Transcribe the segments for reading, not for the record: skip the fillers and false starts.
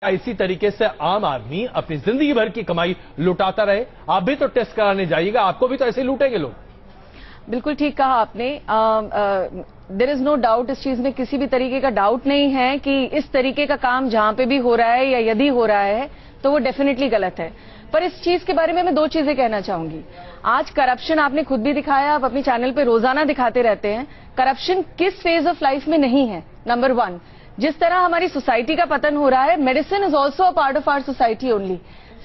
इसी तरीके से आम आदमी अपनी जिंदगी भर की कमाई लुटाता रहे? आप भी तो टेस्ट कराने जाइएगा, आपको भी तो ऐसे लूटेंगे लोग। बिल्कुल ठीक कहा आपने। देयर इज नो डाउट, इस चीज में किसी भी तरीके का डाउट नहीं है कि इस तरीके का काम जहां पे भी हो रहा है या यदि हो रहा है तो वो डेफिनेटली गलत है। पर इस चीज के बारे में मैं दो चीजें कहना चाहूंगी। आज करप्शन आपने खुद भी दिखाया, आप अपनी चैनल पे रोजाना दिखाते रहते हैं। करप्शन किस फेज ऑफ लाइफ में नहीं है? नंबर वन, जिस तरह हमारी सोसाइटी का पतन हो रहा है, medicine is also a part of our society only.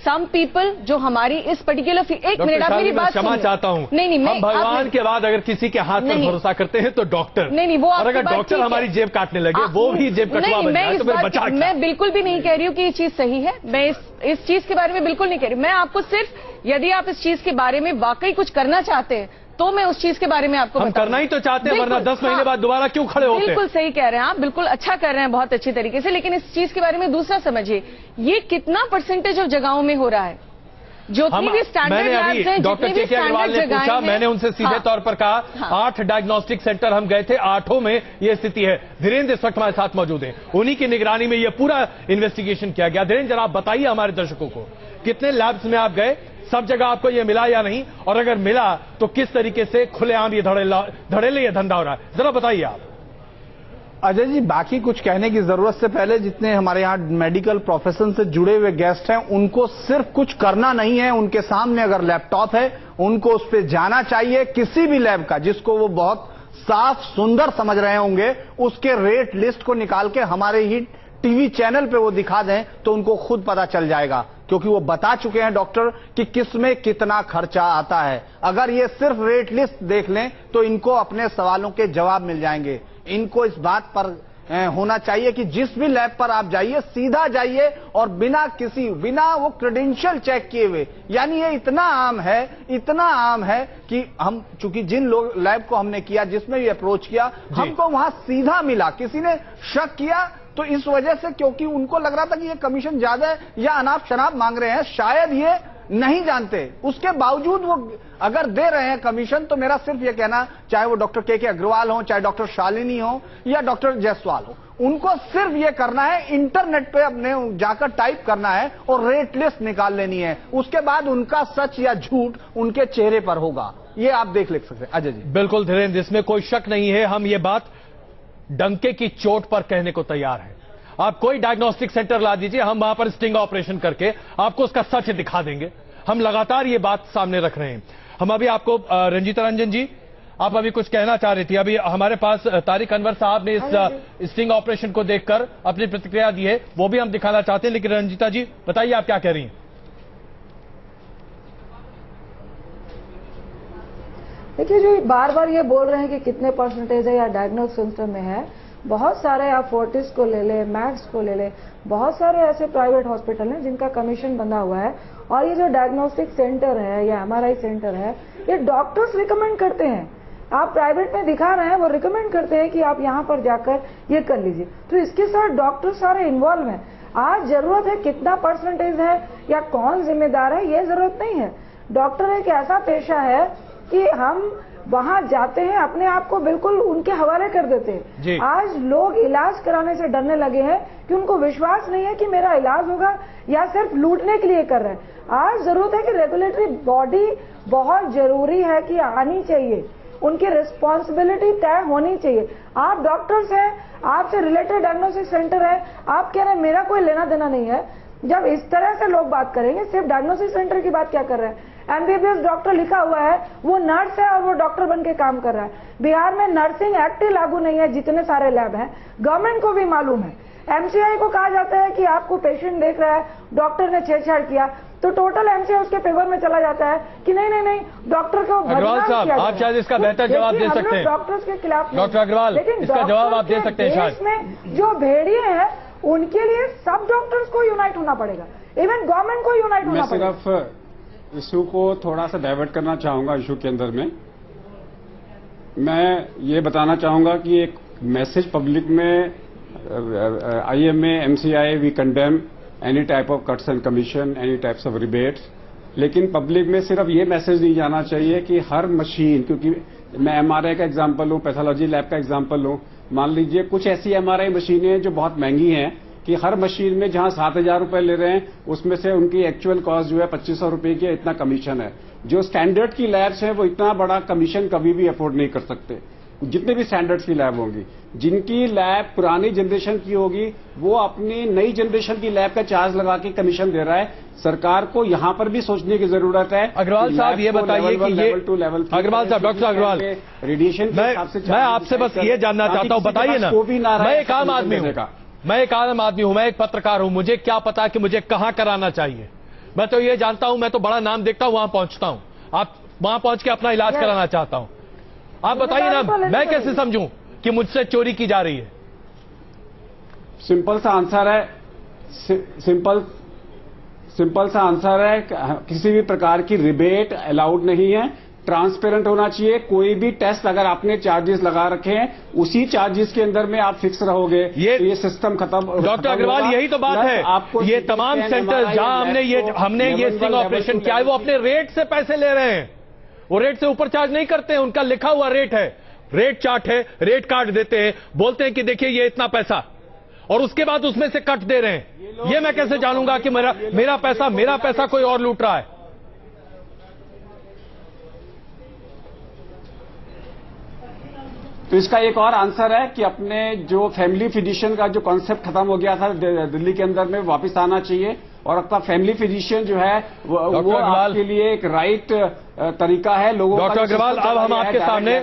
Some people जो हमारी इस पर्टिकुलर एक मिनट आप मेरी बात क्षमा चाहता हूं, नहीं हम भगवान के बाद अगर किसी के हाथ पर भरोसा करते हैं तो डॉक्टर, नहीं वो, और अगर डॉक्टर हमारी जेब काटने लगे, वो भी जेब कटवा बन जाए तो फिर बचा क्या? मैं बिल्कुल भी नहीं कह रही हूं कि ये चीज सही है। मैं इस चीज के बारे में बिल्कुल नहीं कह रही। मैं आपको सिर्फ, यदि आप इस चीज के बारे में वाकई कुछ करना चाहते हैं तो मैं उस चीज के बारे में आपको करना ही तो चाहते हैं, वरना 10 महीने बाद दोबारा क्यों खड़े होते हैं? बिल्कुल सही कह रहे हैं आप, बिल्कुल अच्छा कर रहे हैं, बहुत अच्छी तरीके से। लेकिन इस चीज के बारे में दूसरा समझिए, ये कितना परसेंटेज ऑफ जगहों में हो रहा है? जो भी स्टैंडर्ड लैब्स हैं, डॉक्टर के अग्रवाल ने पूछा, मैंने उनसे सीधे तौर पर कहा 8 डायग्नोस्टिक सेंटर हम गए थे, 8 में ये स्थिति है। धीरेन्द्र इस वक्त हमारे साथ मौजूद हैं, उन्हीं की निगरानी में ये पूरा इन्वेस्टिगेशन किया गया। धीरेन्द्र, जरा आप बताइए हमारे दर्शकों को, कितने लैब्स में आप गए, सब जगह आपको ये मिला या नहीं, और अगर मिला तो किस तरीके से खुलेआम ये धड़ेले ये धंधा हो रहा है, जरा बताइए आप। अजय जी, बाकी कुछ कहने की जरूरत से पहले जितने हमारे यहाँ मेडिकल प्रोफेशन से जुड़े हुए गेस्ट हैं, उनको सिर्फ कुछ करना नहीं है। उनके सामने अगर लैपटॉप है, उनको उस पर जाना चाहिए। किसी भी लैब का जिसको वो बहुत साफ सुंदर समझ रहे होंगे, उसके रेट लिस्ट को निकाल के हमारे ही टीवी चैनल पे वो दिखा दें तो उनको खुद पता चल जाएगा, क्योंकि वो बता चुके हैं डॉक्टर कि किस में कितना खर्चा आता है। अगर ये सिर्फ रेट लिस्ट देख लें तो इनको अपने सवालों के जवाब मिल जाएंगे। इनको इस बात पर होना चाहिए कि जिस भी लैब पर आप जाइए, सीधा जाइए और बिना वो क्रेडेंशियल चेक किए हुए। यानी ये इतना आम है कि हम, चूंकि जिन लोग लैब को हमने किया, जिसमें भी अप्रोच किया, हमको वहां सीधा मिला। किसी ने शक किया तो इस वजह से, क्योंकि उनको लग रहा था कि ये कमीशन ज्यादा है या अनाप शनाप मांग रहे हैं, शायद ये नहीं जानते। उसके बावजूद वो अगर दे रहे हैं कमीशन, तो मेरा सिर्फ ये कहना, चाहे वो डॉक्टर के अग्रवाल हो, चाहे डॉक्टर शालिनी हो या डॉक्टर जायसवाल हो, उनको सिर्फ ये करना है, इंटरनेट पे अपने जाकर टाइप करना है और रेट लिस्ट निकाल लेनी है। उसके बाद उनका सच या झूठ उनके चेहरे पर होगा। ये आप देख ले सकते हैं अजय जी। बिल्कुल धीरेन्द्र, इसमें कोई शक नहीं है। हम ये बात डंके की चोट पर कहने को तैयार है। आप कोई डायग्नोस्टिक सेंटर ला दीजिए, हम वहां पर स्टिंग ऑपरेशन करके आपको उसका सच दिखा देंगे। हम लगातार ये बात सामने रख रहे हैं। हम अभी आपको, रंजीता रंजन जी, आप अभी कुछ कहना चाह रही थी। अभी हमारे पास तारिक अनवर साहब ने इस स्टिंग ऑपरेशन को देखकर अपनी प्रतिक्रिया दी है, वो भी हम दिखाना चाहते हैं। लेकिन रंजीता जी बताइए, आप क्या कह रही हैं? देखिए, जो बार बार ये बोल रहे हैं कि कितने परसेंटेज है या डायग्नोस्टिक सिस्टम में है, बहुत सारे, आप फोर्टिस को ले ले, मैक्स को ले ले, बहुत सारे ऐसे प्राइवेट हॉस्पिटल हैं जिनका कमीशन बंधा हुआ है। और ये जो डायग्नोस्टिक सेंटर है या एमआरआई सेंटर है, ये डॉक्टर्स रिकमेंड करते हैं। आप प्राइवेट में दिखा रहे हैं, वो रिकमेंड करते हैं कि आप यहाँ पर जाकर ये कर लीजिए। तो इसके साथ डॉक्टर सारे इन्वॉल्व हैं। आज जरूरत है कितना परसेंटेज है या कौन जिम्मेदार है, ये जरूरत नहीं है। डॉक्टर एक ऐसा पेशा है कि हम वहां जाते हैं, अपने आप को बिल्कुल उनके हवाले कर देते हैं। आज लोग इलाज कराने से डरने लगे हैं कि उनको विश्वास नहीं है कि मेरा इलाज होगा, या सिर्फ लूटने के लिए कर रहे हैं। आज जरूरत है कि रेगुलेटरी बॉडी बहुत जरूरी है कि आनी चाहिए, उनकी रिस्पॉन्सिबिलिटी तय होनी चाहिए। आप डॉक्टर्स हैं, आपसे रिलेटेड डायग्नोस्टिक सेंटर है, आप कह रहे हैं मेरा कोई लेना देना नहीं है। जब इस तरह से लोग बात करेंगे, सिर्फ डायग्नोस्टिक सेंटर की बात क्या कर रहे हैं? एमबीबीएस डॉक्टर लिखा हुआ है, वो नर्स है और वो डॉक्टर बन के काम कर रहा है। बिहार में नर्सिंग एक्ट ही लागू नहीं है, जितने सारे लैब हैं, गवर्नमेंट को भी मालूम है। एमसीआई को कहा जाता है कि आपको पेशेंट देख रहा है, डॉक्टर ने छेड़छाड़ किया, तो टोटल एमसीआई उसके फेवर में चला जाता है कि नहीं डॉक्टर को अग्रवाल साहब, आप शायद इसका बेहतर जवाब दे सकते हैं। डॉक्टर्स के खिलाफ, डॉक्टर अग्रवाल, इसका जवाब आप दे सकते हैं। शायद में जो भेड़िए हैं, उनके लिए सब डॉक्टर्स को यूनाइट होना पड़ेगा, इवन गवर्नमेंट को यूनाइट होना पड़ेगा। मैं सिर्फ इशू को थोड़ा सा डाइवर्ट करना चाहूंगा। इशू के अंदर में मैं ये बताना चाहूंगा कि एक मैसेज पब्लिक में, IMA, MCI, we condemn any type of cuts and commission, any types of rebates. लेकिन पब्लिक में सिर्फ ये मैसेज नहीं जाना चाहिए कि हर मशीन, क्योंकि मैं MRI का एग्जाम्पल लूं, पैथोलॉजी लैब का एग्जाम्पल लूं, मान लीजिए कुछ ऐसी MRI मशीनें जो बहुत महंगी हैं, कि हर मशीन में जहां 7,000 रुपए ले रहे हैं उसमें से उनकी एक्चुअल कॉस्ट जो है 2,500 रुपए की इतना कमीशन है। जो स्टैंडर्ड की लैब्स हैं वो इतना बड़ा कमीशन कभी भी अफोर्ड नहीं कर सकते, जितने भी स्टैंडर्ड्स की लैब होंगी। जिनकी लैब पुरानी जनरेशन की होगी वो अपनी नई जनरेशन की लैब का चार्ज लगा के कमीशन दे रहा है। सरकार को यहां पर भी सोचने की जरूरत है। अग्रवाल साहब ये बताइए कि ये अग्रवाल साहब, डॉक्टर अग्रवाल, रेडिएशन के हिसाब से मैं आपसे बस ये जानना चाहता हूं, बताइए ना, मैं एक आम आदमी हूं, मैं एक पत्रकार हूं, मुझे क्या पता कि मुझे कहां कराना चाहिए। मैं तो ये जानता हूं, मैं तो बड़ा नाम देखता हूं, वहां पहुंचता हूं, आप वहां पहुंच के अपना इलाज कराना चाहता हूं। आप बताइए ना, मैं कैसे समझूं कि मुझसे चोरी की जा रही है? सिंपल सा आंसर है, सिंपल सा आंसर है, किसी भी प्रकार की रिबेट अलाउड नहीं है। ट्रांसपेरेंट होना चाहिए। कोई भी टेस्ट अगर आपने चार्जेस लगा रखे हैं उसी चार्जेस के अंदर में आप फिक्स रहोगे, तो ये सिस्टम खत्म। डॉक्टर अग्रवाल, यही तो बात है, आपको ये तमाम सेंटर जहां हमने ये स्टिंग ऑपरेशन किया है वो अपने रेट से पैसे ले रहे हैं, वो रेट से ऊपर चार्ज नहीं करते हैं। उनका लिखा हुआ रेट है, रेट चार्ट है, रेट कार्ड देते हैं, बोलते हैं कि देखिए ये इतना पैसा, और उसके बाद उसमें से कट दे रहे हैं। ये मैं कैसे जानूंगा कि मेरा पैसा कोई और लूट रहा है? तो इसका एक और आंसर है कि अपने जो फैमिली फिजिशियन का जो कॉन्सेप्ट खत्म हो गया था दिल्ली के अंदर में, वापस आना चाहिए। और आपका फैमिली फिजिशियन जो है वो आपके लिए एक राइट तरीका है। लोगों डॉक्टर अग्रवाल, अब हम आपके सामने,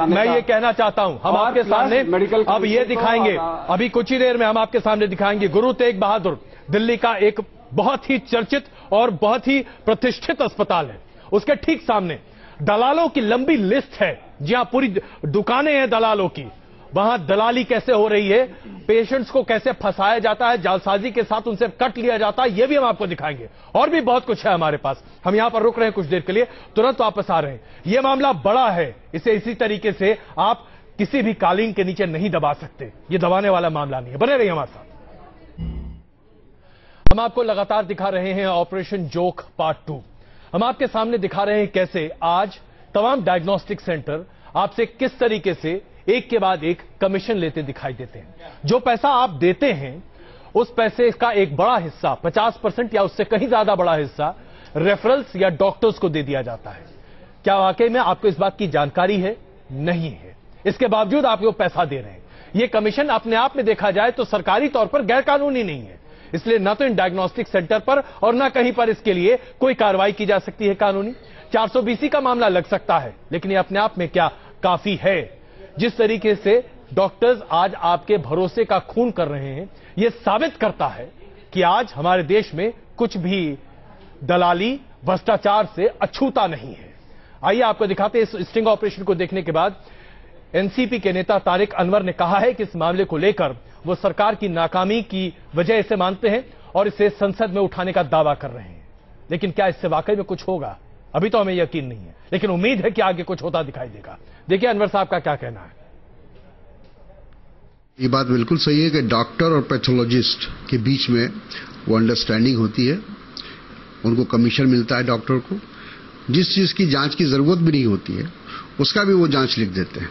मैं ये कहना चाहता हूं, हम आपके सामने अब ये दिखाएंगे, अभी कुछ ही देर में हम आपके सामने दिखाएंगे गुरु तेग बहादुर, दिल्ली का एक बहुत ही चर्चित और बहुत ही प्रतिष्ठित अस्पताल है। उसके ठीक सामने दलालों की लंबी लिस्ट है, जहां पूरी दुकानें हैं दलालों की। वहां दलाली कैसे हो रही है, पेशेंट्स को कैसे फंसाया जाता है, जालसाजी के साथ उनसे कट लिया जाता है, यह भी हम आपको दिखाएंगे। और भी बहुत कुछ है हमारे पास। हम यहां पर रुक रहे हैं कुछ देर के लिए, तुरंत वापस आ रहे हैं। यह मामला बड़ा है, इसे इसी तरीके से आप किसी भी कालीन के नीचे नहीं दबा सकते। यह दबाने वाला मामला नहीं है। बने रहिए हमारे साथ। हम आपको लगातार दिखा रहे हैं ऑपरेशन जोक पार्ट 2। हम आपके सामने दिखा रहे हैं कैसे आज तमाम डायग्नोस्टिक सेंटर आपसे किस तरीके से एक के बाद एक कमीशन लेते दिखाई देते हैं। जो पैसा आप देते हैं उस पैसे का एक बड़ा हिस्सा, 50% या उससे कहीं ज्यादा बड़ा हिस्सा रेफरल्स या डॉक्टर्स को दे दिया जाता है। क्या वाकई में आपको इस बात की जानकारी है? नहीं है। इसके बावजूद आप वो पैसा दे रहे हैं। ये कमीशन अपने आप में देखा जाए तो सरकारी तौर पर गैर कानूनी नहीं है, इसलिए न तो इन डायग्नोस्टिक सेंटर पर और न कहीं पर इसके लिए कोई कार्रवाई की जा सकती है कानूनी। 420 का मामला लग सकता है, लेकिन ये अपने आप में क्या काफी है? जिस तरीके से डॉक्टर्स आज आपके भरोसे का खून कर रहे हैं, यह साबित करता है कि आज हमारे देश में कुछ भी दलाली भ्रष्टाचार से अछूता नहीं है। आइए आपको दिखाते हैं। इस स्टिंग ऑपरेशन को देखने के बाद एनसीपी के नेता तारिक अनवर ने कहा है कि इस मामले को लेकर वो सरकार की नाकामी की वजह इसे मानते हैं और इसे संसद में उठाने का दावा कर रहे हैं। लेकिन क्या इससे वाकई में कुछ होगा? अभी तो हमें यकीन नहीं है, लेकिन उम्मीद है कि आगे कुछ होता दिखाई देगा। देखिए अनवर साहब का क्या कहना है। ये बात बिल्कुल सही है कि डॉक्टर और पैथोलॉजिस्ट के बीच में वो अंडरस्टैंडिंग होती है, उनको कमीशन मिलता है डॉक्टर को। जिस चीज की जांच की जरूरत भी नहीं होती है उसका भी वो जांच लिख देते हैं।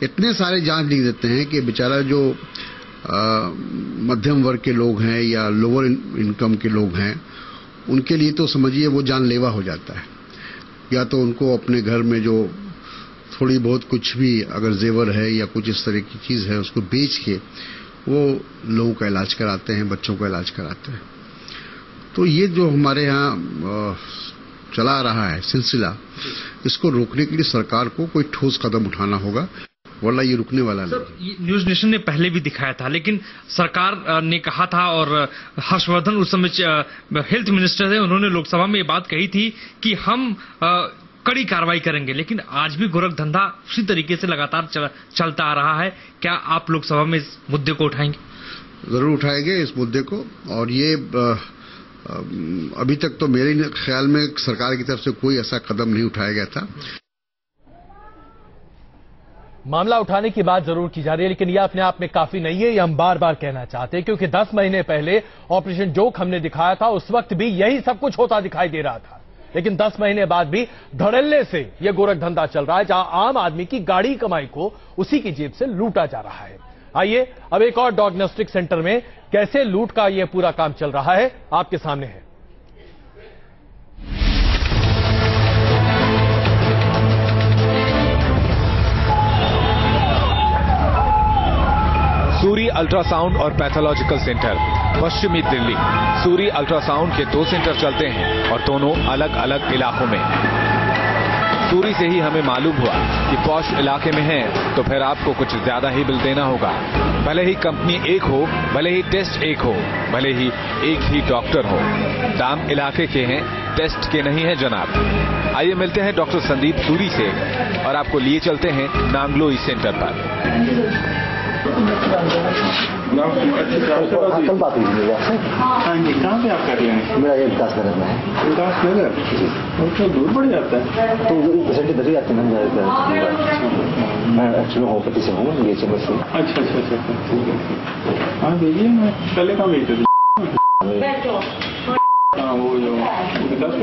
इतने सारे जांच लिख देते हैं कि बेचारा जो मध्यम वर्ग के लोग हैं या लोअर इनकम के लोग हैं उनके लिए तो समझिए वो जानलेवा हो जाता है। या तो उनको अपने घर में जो थोड़ी बहुत कुछ भी अगर जेवर है या कुछ इस तरह की चीज है उसको बेच के वो लोगों का इलाज कराते हैं, बच्चों का इलाज कराते हैं। तो ये जो हमारे यहाँ चला रहा है सिलसिला, इसको रोकने के लिए सरकार को कोई ठोस कदम उठाना होगा, वरना ये रुकने वाला नहीं। न्यूज नेशन ने पहले भी दिखाया था, लेकिन सरकार ने कहा था और हर्षवर्धन उस समय हेल्थ मिनिस्टर थे, उन्होंने लोकसभा में ये बात कही थी कि हम कड़ी कार्रवाई करेंगे। लेकिन आज भी गोरख धंधा उसी तरीके से लगातार चलता आ रहा है। क्या आप लोकसभा में इस मुद्दे को उठाएंगे? जरूर उठाएंगे इस मुद्दे को। और ये अभी तक तो मेरे ख्याल में सरकार की तरफ से कोई ऐसा कदम नहीं उठाया गया था। मामला उठाने की बात जरूर की जा रही है, लेकिन यह अपने आप में काफी नहीं है, यह हम बार बार कहना चाहते हैं, क्योंकि 10 महीने पहले ऑपरेशन जोक हमने दिखाया था, उस वक्त भी यही सब कुछ होता दिखाई दे रहा था। लेकिन 10 महीने बाद भी धड़ल्ले से यह गोरख धंधा चल रहा है, जहां आम आदमी की गाड़ी कमाई को उसी की जेब से लूटा जा रहा है। आइए अब एक और डायग्नोस्टिक सेंटर में कैसे लूट का यह पूरा काम चल रहा है आपके सामने है। सूरी अल्ट्रासाउंड और पैथोलॉजिकल सेंटर, पश्चिमी दिल्ली। सूरी अल्ट्रासाउंड के 2 सेंटर चलते हैं और दोनों अलग अलग इलाकों में। सूरी से ही हमें मालूम हुआ कि पॉश इलाके में है तो फिर आपको कुछ ज्यादा ही बिल देना होगा। भले ही कंपनी एक हो, भले ही टेस्ट एक हो, भले ही एक ही डॉक्टर हो, दाम इलाके के हैं, टेस्ट के नहीं है जनाब। आइए मिलते हैं डॉक्टर संदीप सूरी से और आपको लिए चलते हैं नांगलोई सेंटर पर। कल बात हुई मेरी आपसे। हाँ जी, कहाँ पे आप कर रहे हैं? मेरा ये विकास नगर में है। विकास नगर तो दूर पड़ जाता है, तो पेशेंट इधर ही आते हैं। मैं एक्चुअली होम्योपैथी से हूँ, BHMS से। अच्छा अच्छा अच्छा, ठीक है। हाँ देखिए, मैं पहले कहाँ गई थी? हाँ वो जो विकास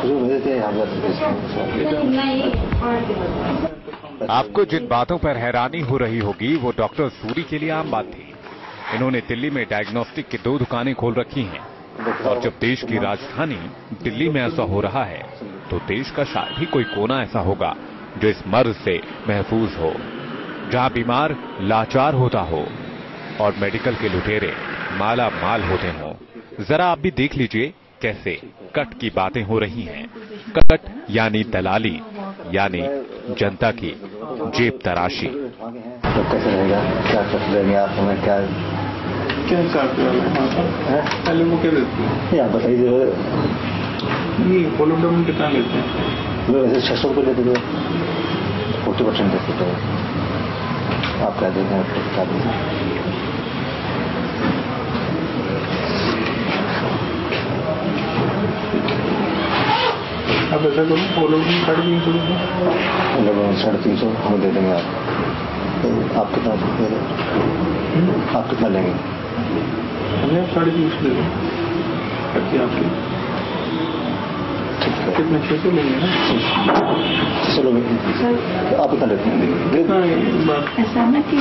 मेरे थे यहाँ। आपको जिन बातों पर हैरानी हो रही होगी वो डॉक्टर सूरी के लिए आम बात थी। इन्होंने दिल्ली में डायग्नोस्टिक की 2 दुकानें खोल रखी हैं और जब देश की राजधानी दिल्ली में ऐसा हो रहा है तो देश का शायद ही कोई कोना ऐसा होगा जो इस मर्ज से महफूज हो, जहां बीमार लाचार होता हो और मेडिकल के लुटेरे माला माल होते हों। जरा आप भी देख लीजिए कैसे कट की बातें हो रही हैं। कट यानी दलाली, यानी जनता की जेब तराशी। तो कैसे रहेगा, क्या कर लेंगे आप हमें? क्या पहले वो क्या लेते हैं आप बताइए। नहीं, पोलोडोम कितना लेते हैं? वैसे 600 रुपये लेते थे, 40% देते थे। आप क्या देते हैं? क्या देते हैं? आप ऐसा करो, पोलोडोम 350 350 हम दे देंगे। आप कितना दे दें? आप कितना लेंगे? हमने 350 ले लें आपकी। ठीक है, कितना 600 लेंगे ना? 600 लोगे आप कितना लेते हैं? ऐसा ना कि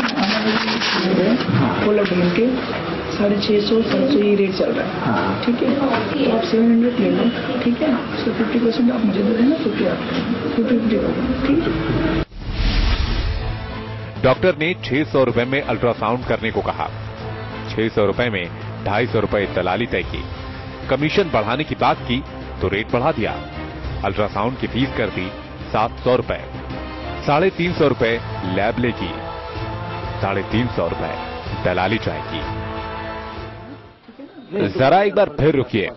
पोलोडोम के 650 700 ये रेट चल रहा है। ठीक है, तो आप 700 ले लो। ठीक है, सो 50% आप मुझे दे देना, 50 ठीक है। डॉक्टर ने 600 रुपए में अल्ट्रासाउंड करने को कहा। 600 रुपए में 250 रुपए दलाली तय की। कमीशन बढ़ाने की बात की तो रेट बढ़ा दिया। अल्ट्रासाउंड की फीस कर दी 700 रुपए। 350 रुपए लैब लेगी, 350 रुपए दलाली चाहेगी। जरा एक बार फिर रुकिए,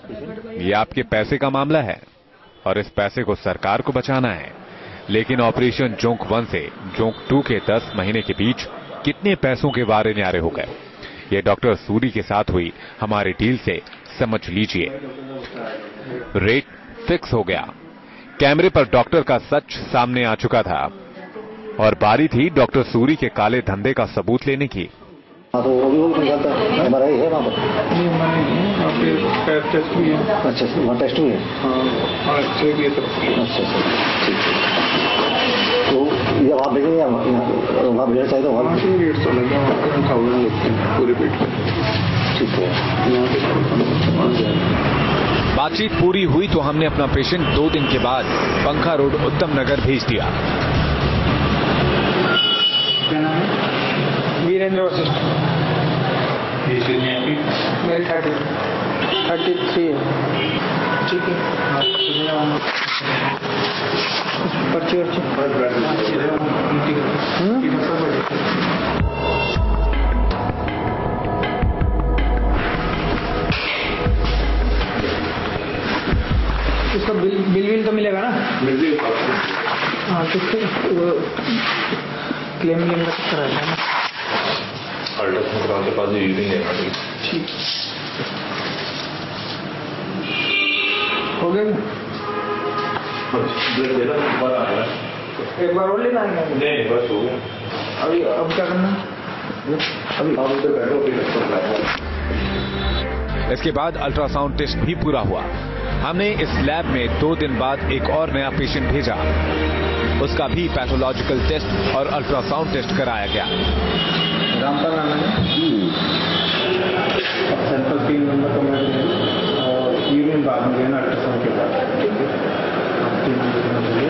ये आपके पैसे का मामला है और इस पैसे को सरकार को बचाना है। लेकिन ऑपरेशन जोंक 1 से जोंक 2 के 10 महीने के बीच कितने पैसों के वारे न्यारे हो गए, ये डॉक्टर सूरी के साथ हुई हमारी डील से समझ लीजिए। रेट फिक्स हो गया। कैमरे पर डॉक्टर का सच सामने आ चुका था और बारी थी डॉक्टर सूरी के काले धंधे का सबूत लेने की। हाँ, तो वो भी हमारा ही है वहाँ पर। टेस्ट भी है। अच्छा, वहाँ टेस्ट भी है। हाँ, एक्सरे भी है। अच्छा, ठीक है। तो ये वहाँ भेजेंगे, वहाँ भेजना चाहिए तो वहाँ से रेट तो लगे, वहाँ पर 1000 लेते हैं पूरे पेट का। ठीक है, यहाँ पे बातचीत पूरी हुई तो हमने अपना पेशेंट 2 दिन के बाद पंखा रोड उत्तम नगर भेज दिया। क्या नाम है? वीरेंद्र वशिष्ठ। मेरी 33 है। ठीक है, पर्ची वर्ची इसका बिल तो मिलेगा ना? बिल हाँ, तो क्लेम का कराया ना। अल्ट्रासाउंड के पास यूजिंग है। ठीक हो गया। एक बार और लेना है? नहीं, बस हो गया। अभी अब क्या करना? अभी आप उधर बैठो, इसके बाद अल्ट्रासाउंड टेस्ट भी पूरा हुआ। हमने इस लैब में 2 दिन बाद एक और नया पेशेंट भेजा। उसका भी पैथोलॉजिकल टेस्ट और अल्ट्रासाउंड टेस्ट कराया गया। रामपाल नाम है। 3 नंबर का मैं और यूरिन बाद में लेना अल्ट्रासाउंड के बाद। ठीक है, 3 नंबर का मिलिए।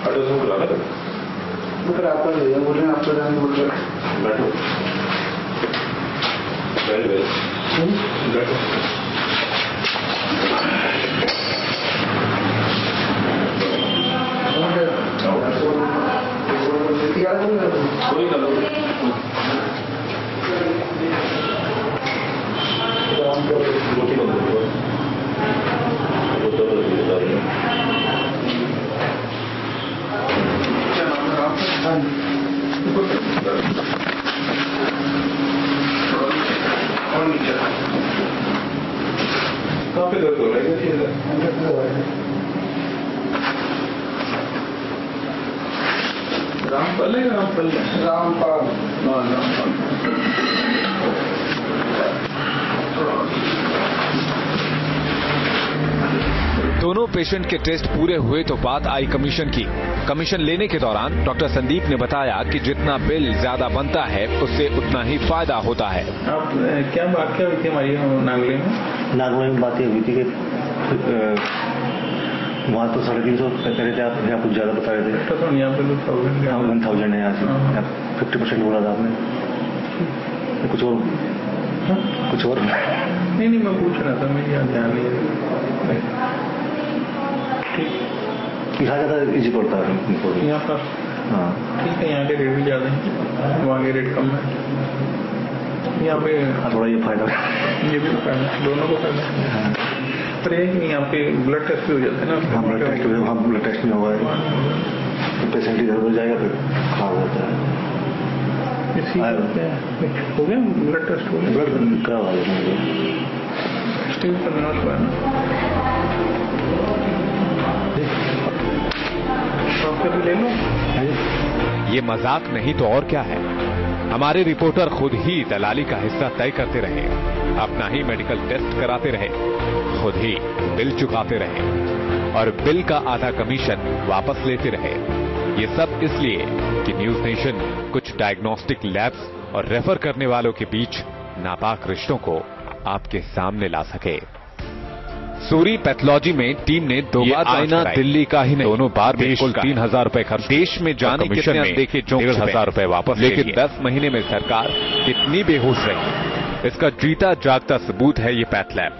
अल्ट्रासाउंड करा दे। फिर आपका ले बोल रहे हैं, आपका जाने बोल रहे हैं। बैठो बैठो। कोई करो कहाँ पे दर्द हो रहा है? रामपाल है, रामपाल रामपाल दोनों पेशेंट के टेस्ट पूरे हुए तो बात आई कमीशन की। कमीशन लेने के दौरान डॉक्टर संदीप ने बताया कि जितना बिल ज्यादा बनता है उससे उतना ही फायदा होता है। आप क्या बात क्या हुई थी हमारी नागले में? नागले में बात ये हुई थी कि वहाँ तो 350 कह रहे थे आप, या कुछ ज्यादा बता रहे थे। तो यहाँ पे 1000 है, यहाँ से 50% बोला था आपने। कुछ और कुछ और नहीं मैं पूछ रहा था, मेरी यहाँ ध्यान नहीं है। यहाँ ज्यादा इजी पड़ता है यहाँ पर। हाँ ठीक है, यहाँ के रेट भी ज्यादा है, वहाँ के रेट कम है। यहाँ पे थोड़ा ये फायदा, ये भी तो फायदा, दोनों को फायदा है। पर ये कि यहाँ पे ब्लड टेस्ट भी हो जाता है ना। हाँ ब्लड टेस्ट नहीं होगा तो पेशेंट इधर उधर जाएगा, फिर खराब हो जाता है। हो गया ब्लड टेस्ट? हो गया, ब्लड करवा देना स्टील करना हुआ है ना। ले लो। ये मजाक नहीं तो और क्या है। हमारे रिपोर्टर खुद ही दलाली का हिस्सा तय करते रहे, अपना ही मेडिकल टेस्ट कराते रहे, खुद ही बिल चुकाते रहे और बिल का आधा कमीशन वापस लेते रहे। ये सब इसलिए कि न्यूज नेशन कुछ डायग्नोस्टिक लैब्स और रेफर करने वालों के बीच नापाक रिश्तों को आपके सामने ला सके। सूरी पैथोलॉजी में टीम ने 2 बार आईना दिल्ली का ही नहीं, दोनों बार में कुल 3000 रुपए खर्च, देश में जाने कितने देखे 1500 रुपए वापस, लेकिन 10 महीने में सरकार कितनी बेहोश रही, इसका जीता जागता सबूत है ये पैथ लैब,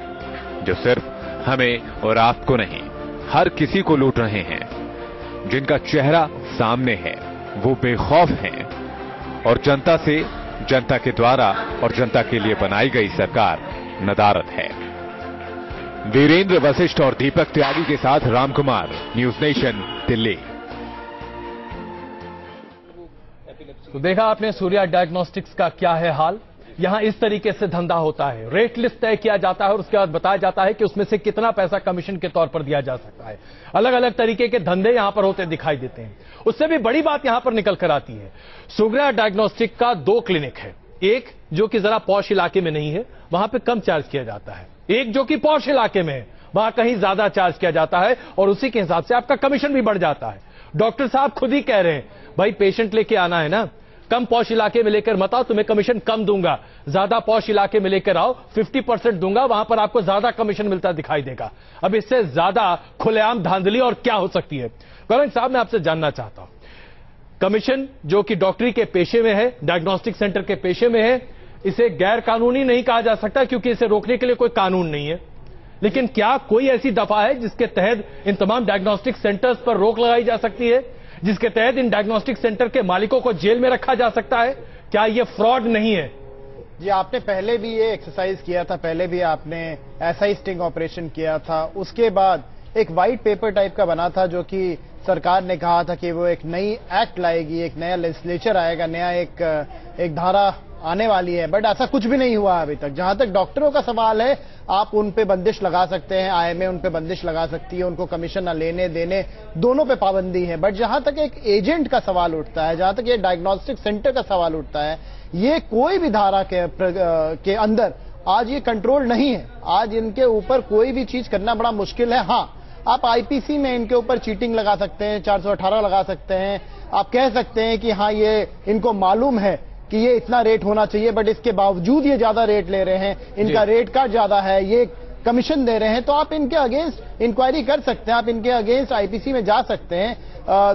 जो सिर्फ हमें और आपको नहीं हर किसी को लूट रहे हैं। जिनका चेहरा सामने है वो बेखौफ हैं और जनता से, जनता के द्वारा और जनता के लिए बनाई गई सरकार नदारद है। वीरेंद्र वशिष्ठ और दीपक त्यागी के साथ रामकुमार, न्यूज नेशन, दिल्ली। तो देखा आपने सूर्या डायग्नोस्टिक्स का क्या है हाल। यहां इस तरीके से धंधा होता है, रेट लिस्ट तय किया जाता है और उसके बाद बताया जाता है कि उसमें से कितना पैसा कमीशन के तौर पर दिया जा सकता है। अलग अलग तरीके के धंधे यहां पर होते दिखाई देते हैं। उससे भी बड़ी बात यहां पर निकल कर आती है, सूर्या डायग्नोस्टिक का 2 क्लिनिक है, एक जो कि जरा पॉश इलाके में नहीं है, वहां पर कम चार्ज किया जाता है, एक जो कि पॉश इलाके में है, वहां कहीं ज्यादा चार्ज किया जाता है और उसी के हिसाब से आपका कमीशन भी बढ़ जाता है। डॉक्टर साहब खुद ही कह रहे हैं, भाई पेशेंट लेके आना है ना, कम पॉश इलाके में लेकर मत आओ, तुम्हें कमीशन कम दूंगा, ज्यादा पॉश इलाके में लेकर आओ 50% दूंगा, वहां पर आपको ज्यादा कमीशन मिलता दिखाई देगा। अब इससे ज्यादा खुलेआम धांधली और क्या हो सकती है। गौरव साहब, मैं आपसे जानना चाहता हूं, कमीशन जो कि डॉक्टरी के पेशे में है, डायग्नोस्टिक सेंटर के पेशे में है, इसे गैर कानूनी नहीं कहा जा सकता क्योंकि इसे रोकने के लिए कोई कानून नहीं है, लेकिन क्या कोई ऐसी दफा है जिसके तहत इन तमाम डायग्नोस्टिक सेंटर्स पर रोक लगाई जा सकती है, जिसके तहत इन डायग्नोस्टिक सेंटर के मालिकों को जेल में रखा जा सकता है? क्या ये फ्रॉड नहीं है? जी, आपने पहले भी ये एक्सरसाइज किया था, पहले भी आपने ऐसा ही स्टिंग ऑपरेशन किया था। उसके बाद एक व्हाइट पेपर टाइप का बना था जो कि सरकार ने कहा था कि वो एक नई एक्ट लाएगी, एक नया लेजिस्लेचर आएगा, नया एक धारा आने वाली है, बट ऐसा कुछ भी नहीं हुआ अभी तक। जहां तक डॉक्टरों का सवाल है, आप उन पे बंदिश लगा सकते हैं, आईएमए उन पे बंदिश लगा सकती है, उनको कमीशन न लेने देने दोनों पे पाबंदी है। बट जहां तक एक एजेंट का सवाल उठता है, जहां तक ये डायग्नोस्टिक सेंटर का सवाल उठता है, ये कोई भी धारा के अंदर आज ये कंट्रोल नहीं है। आज इनके ऊपर कोई भी चीज करना बड़ा मुश्किल है। हाँ, आप आईपीसी में इनके ऊपर चीटिंग लगा सकते हैं, 418 लगा सकते हैं, आप कह सकते हैं कि हाँ ये इनको मालूम है कि ये इतना रेट होना चाहिए, बट इसके बावजूद ये ज्यादा रेट ले रहे हैं, इनका रेट कार्ड ज्यादा है, ये कमीशन दे रहे हैं, तो आप इनके अगेंस्ट इंक्वायरी कर सकते हैं, आप इनके अगेंस्ट आईपीसी में जा सकते हैं,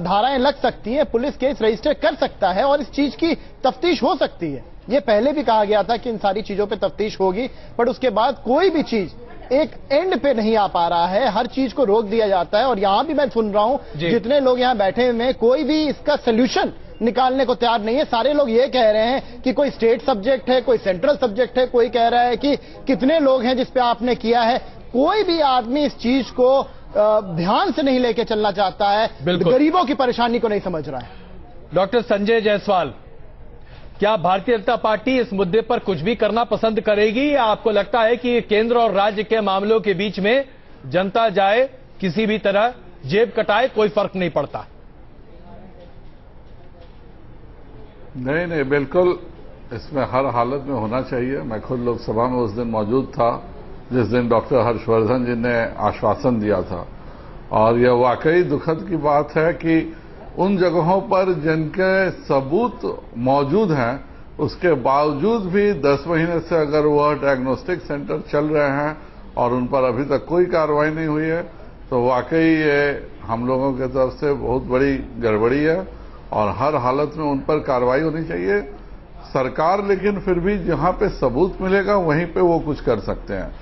धाराएं लग सकती हैं, पुलिस केस रजिस्टर कर सकता है और इस चीज की तफ्तीश हो सकती है। ये पहले भी कहा गया था कि इन सारी चीजों पे तफ्तीश होगी, पर उसके बाद कोई भी चीज एक एंड पे नहीं आ पा रहा है, हर चीज को रोक दिया जाता है। और यहां भी मैं सुन रहा हूं जितने लोग यहां बैठे हुए हैं, कोई भी इसका सोल्यूशन निकालने को तैयार नहीं है। सारे लोग ये कह रहे हैं कि कोई स्टेट सब्जेक्ट है, कोई सेंट्रल सब्जेक्ट है, कोई कह रहा है कि कितने लोग हैं जिस पे आपने किया है। कोई भी आदमी इस चीज को ध्यान से नहीं लेके चलना चाहता है, गरीबों की परेशानी को नहीं समझ रहा है। डॉक्टर संजय जायसवाल, क्या भारतीय जनता पार्टी इस मुद्दे पर कुछ भी करना पसंद करेगी, या आपको लगता है कि केंद्र और राज्य के मामलों के बीच में जनता जाए किसी भी तरह जेब कटाए, कोई फर्क नहीं पड़ता? नहीं, बिल्कुल इसमें हर हालत में होना चाहिए। मैं खुद लोकसभा में उस दिन मौजूद था जिस दिन डॉक्टर हर्षवर्धन जी ने आश्वासन दिया था, और यह वाकई दुखद की बात है कि उन जगहों पर जिनके सबूत मौजूद हैं उसके बावजूद भी 10 महीने से अगर वह डायग्नोस्टिक सेंटर चल रहे हैं और उन पर अभी तक कोई कार्रवाई नहीं हुई है, तो वाकई ये हम लोगों की तरफ से बहुत बड़ी गड़बड़ी है और हर हालत में उन पर कार्रवाई होनी चाहिए। सरकार लेकिन फिर भी जहां पे सबूत मिलेगा वहीं पे वो कुछ कर सकते हैं।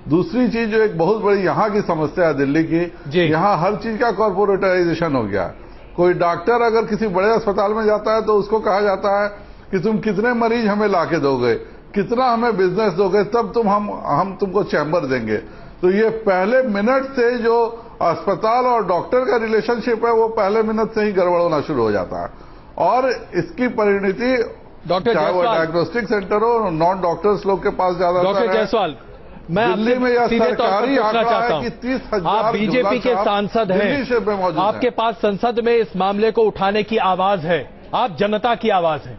दूसरी चीज जो एक बहुत बड़ी यहाँ की समस्या है दिल्ली की, यहाँ हर चीज का कॉर्पोरेटाइजेशन हो गया। कोई डॉक्टर अगर किसी बड़े अस्पताल में जाता है तो उसको कहा जाता है कि तुम कितने मरीज हमें लाके दोगे, कितना हमें बिजनेस दोगे, तब हम तुमको चैम्बर देंगे। तो ये पहले मिनट से जो अस्पताल और डॉक्टर का रिलेशनशिप है वो पहले मिनट से ही गड़बड़ होना शुरू हो जाता है, और इसकी परिणति चाहे वो डायग्नोस्टिक सेंटर हो, नॉन डॉक्टर्स लोग के पास ज्यादा। डॉक्टर जायसवाल, मैं दिल्ली में यह सीधे तौर पर पूछना चाहता हूं, 30,000 आप बीजेपी के सांसद हैं, आपके पास संसद में इस मामले को उठाने की आवाज है, आप जनता की आवाज है।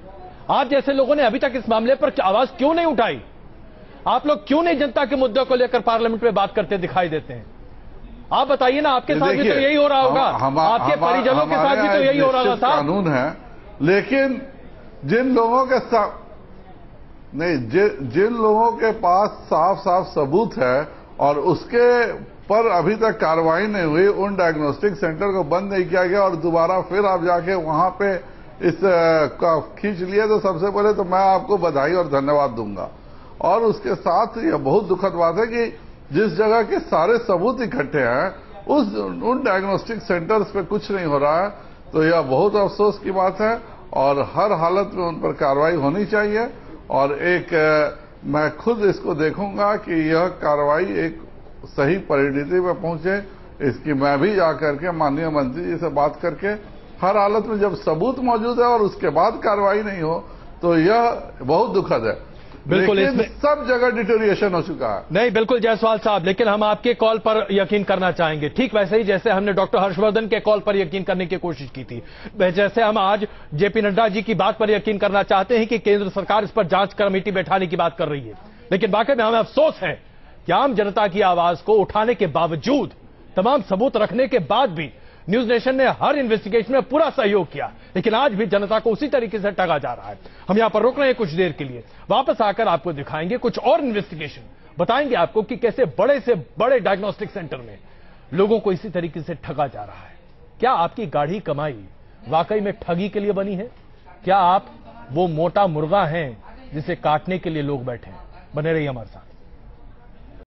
आप जैसे लोगों ने अभी तक इस मामले पर आवाज क्यों नहीं उठाई? आप लोग क्यों नहीं जनता के मुद्दों को लेकर पार्लियामेंट में बात करते दिखाई देते हैं? आप बताइए ना, आपके साथ भी तो यही हो रहा होगा, आपके परिजनों के साथ भी तो यही हो रहा होगा साहब। कानून है, लेकिन जिन लोगों के साथ नहीं, जिन लोगों के पास साफ साफ सबूत है और उसके पर अभी तक कार्रवाई नहीं हुई, उन डायग्नोस्टिक सेंटर को बंद नहीं किया गया और दोबारा फिर आप जाके वहां पे इस का खींच लिए, तो सबसे पहले तो मैं आपको बधाई और धन्यवाद दूंगा। और उसके साथ यह बहुत दुखद बात है कि जिस जगह के सारे सबूत इकट्ठे हैं उन डायग्नोस्टिक सेंटर्स पे कुछ नहीं हो रहा है, तो यह बहुत अफसोस की बात है और हर हालत में उन पर कार्रवाई होनी चाहिए। और मैं खुद इसको देखूंगा कि यह कार्रवाई एक सही परिणति में पहुंचे, इसकी मैं भी जाकर के माननीय मंत्री जी से बात करके, हर हालत में जब सबूत मौजूद है और उसके बाद कार्रवाई नहीं हो तो यह बहुत दुखद है। बिल्कुल, इसमें सब जगह डिटोरिएशन हो चुका है। नहीं, बिल्कुल जायसवाल साहब, लेकिन हम आपके कॉल पर यकीन करना चाहेंगे, ठीक वैसे ही जैसे हमने डॉक्टर हर्षवर्धन के कॉल पर यकीन करने की कोशिश की थी, जैसे हम आज जेपी नड्डा जी की बात पर यकीन करना चाहते हैं कि केंद्र सरकार इस पर जांच कमेटी बैठाने की बात कर रही है। लेकिन वाकई में हमें अफसोस है कि आम जनता की आवाज को उठाने के बावजूद, तमाम सबूत रखने के बाद भी न्यूज नेशन ने हर इन्वेस्टिगेशन में पूरा सहयोग किया, लेकिन आज भी जनता को उसी तरीके से ठगा जा रहा है। हम यहां पर रुक रहे हैं कुछ देर के लिए, वापस आकर आपको दिखाएंगे कुछ और इन्वेस्टिगेशन, बताएंगे आपको कि कैसे बड़े से बड़े डायग्नोस्टिक सेंटर में लोगों को इसी तरीके से ठगा जा रहा है। क्या आपकी गाढ़ी कमाई वाकई में ठगी के लिए बनी है? क्या आप वो मोटा मुर्गा हैं जिसे काटने के लिए लोग बैठे हैं? बने रहिए हमारे साथ।